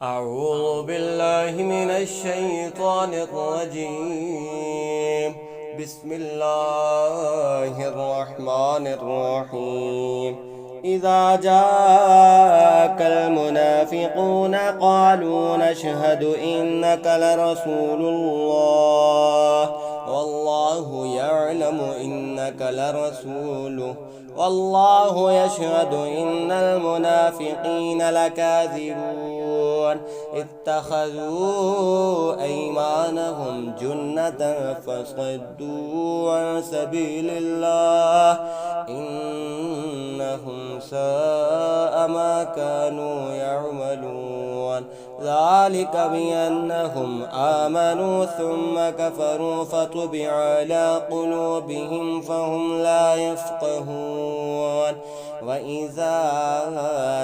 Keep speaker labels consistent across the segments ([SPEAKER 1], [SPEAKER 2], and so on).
[SPEAKER 1] أعوذ بالله من الشيطان الرجيم. بسم الله الرحمن الرحيم. إذا جاءك المنافقون قالوا نشهد إنك لرسول الله والله يعلم إنك لرسوله والله يشهد إن المنافقين لكاذبون اتخذوا أيمانهم جنة فصدوا عن سبيل الله إنهم ساء ما كانوا يعملون ذلك بأنهم آمنوا ثم كفروا فطبع على قلوبهم فهم لا يفقهون وإذا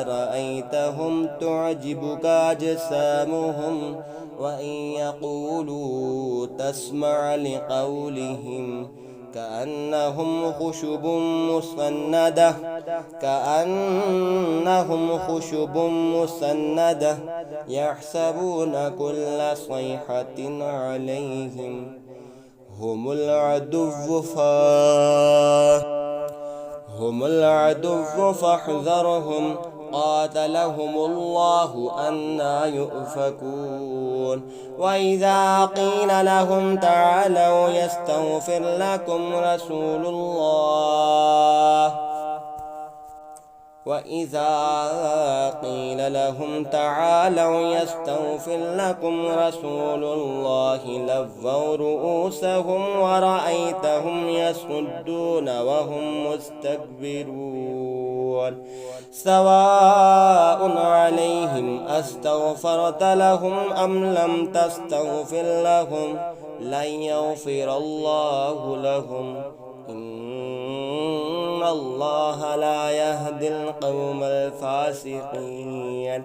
[SPEAKER 1] رأيتهم تعجبك أجسامهم وإن يقولوا تسمع لقولهم كأنهم خشب مسندة يحسبون كل صيحة عليهم هم العدو فاحذرهم قاتلهم الله أنى يؤفكون وإذا قيل لهم تعالوا يستغفر لكم رسول الله لووا رؤوسهم ورأيتهم يصدون وهم مستكبرون سواء عليهم أستغفرت لهم أم لم تستغفر لهم لن يغفر الله لهم إن الله لا يهدي القوم الفاسقين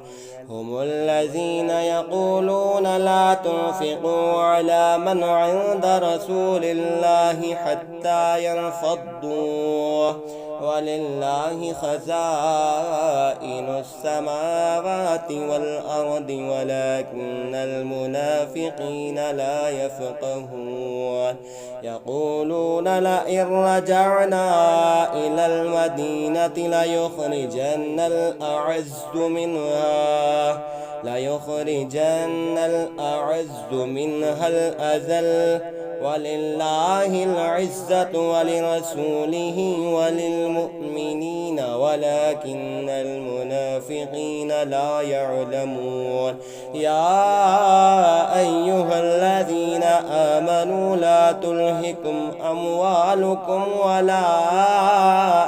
[SPEAKER 1] هم الذين يقولون لا تنفقوا على من عند رسول الله حتى ينفضوا ولله خزائن السماوات والأرض ولكن المنافقين لا يفقهون يقولون لئن رجعنا إلى المدينة ليخرجن الأعز منها الأذل ولله العزة ولرسوله وللمؤمنين ولكن المنافقين لا يعلمون يا أيها الذين آمنوا لا تلهكم أموالكم ولا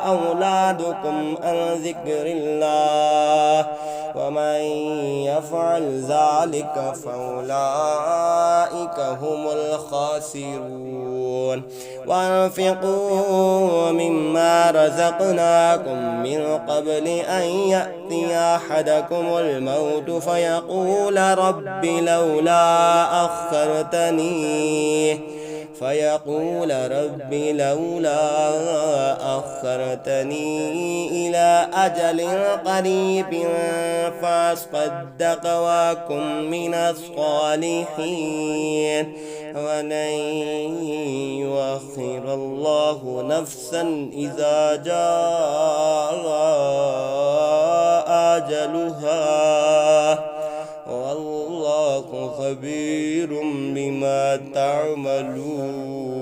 [SPEAKER 1] أولادكم عن ذكر الله ومن يفعل ذلك فأولئك هم الخاسرون وأنفقوا مما رزقناكم من قبل أن يأتي أحدكم الموت فيقول رب لولا أخرتني إلى أجل قريب فأصدق وأكن من الصالحين ولن يؤخر الله نفسا إذا جاء أجلها والله خبير بما تعملون.